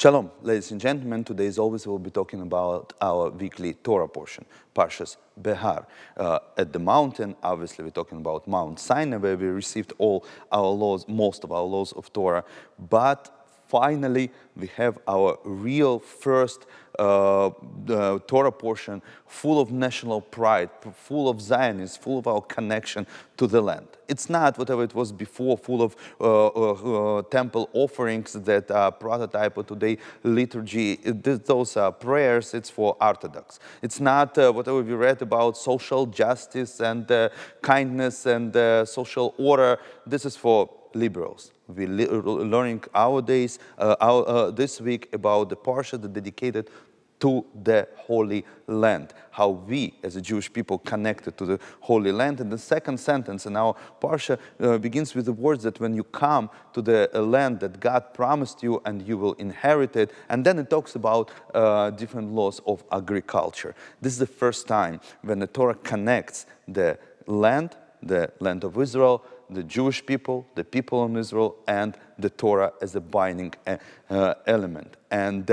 Shalom, ladies and gentlemen. Today, as always, we'll be talking about our weekly Torah portion, Parshas BeHar. At the mountain, obviously, we're talking about Mount Sinai, where we received all our laws, most of our laws of Torah. But finally, we have our real first Torah portion, full of national pride, full of Zionists, full of our connection to the land. It's not whatever it was before, full of temple offerings that are prototype of today's liturgy. Those are prayers. It's for Orthodox. It's not whatever we read about social justice and kindness and social order. This is for liberals. We're learning this week about the parsha that dedicated to the Holy Land, how we as a Jewish people connected to the Holy Land. And the second sentence in our parsha begins with the words that when you come to the land that God promised you and you will inherit it, and then it talks about different laws of agriculture. This is the first time when the Torah connects the land of Israel, the Jewish people, the people of Israel, and the Torah as a binding element. And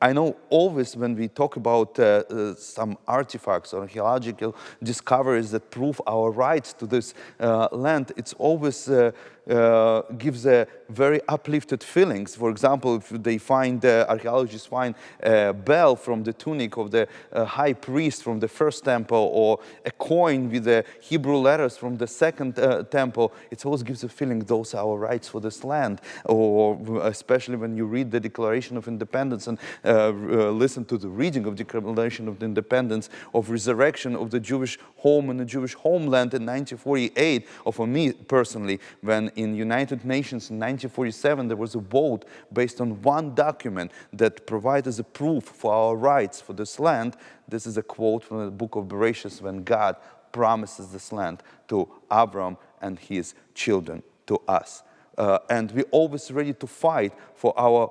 I know always when we talk about some artifacts or archaeological discoveries that prove our rights to this land, it's always gives a very uplifted feelings. For example, if they find, archaeologists find a bell from the tunic of the high priest from the first temple, or a coin with the Hebrew letters from the second temple, it always gives a feeling those are our rights for this land. Or especially when you read the Declaration of Independence and listen to the reading of the Declaration of Independence, of resurrection of the Jewish home and the Jewish homeland in 1948, or for me personally, when in United Nations in 1947 there was a vote based on one document that provides as a proof for our rights for this land. This is a quote from the book of Bereshit, when God promises this land to Abram and his children, to us. And we're always ready to fight for our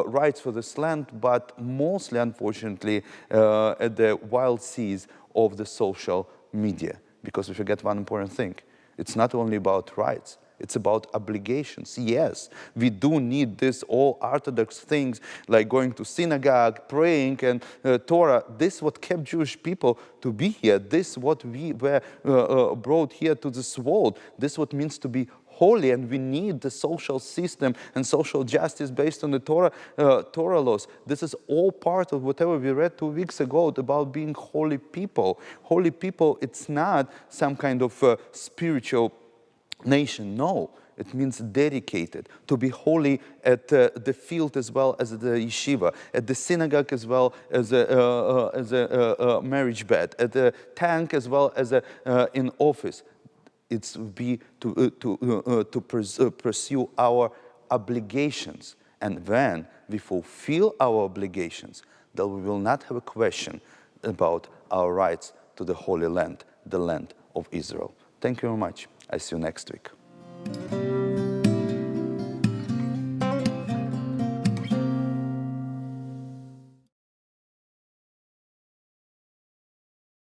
rights for this land, but mostly, unfortunately, at the wild seas of the social media. Because we forget one important thing. It's not only about rights. It's about obligations. Yes, we do need this all Orthodox things like going to synagogue, praying, and Torah. This is what kept Jewish people to be here. This is what we were brought here to this world. This is what it means to be holy, and we need the social system and social justice based on the Torah laws. This is all part of whatever we read 2 weeks ago about being holy people. Holy people, it's not some kind of spiritual nation. No, it means dedicated, to be holy at the field as well as the yeshiva, at the synagogue as well as a marriage bed, at the tank as well as in office. It's to pursue our obligations, and when we fulfill our obligations, then we will not have a question about our rights to the Holy Land, the land of Israel. Thank you very much. I see you next week.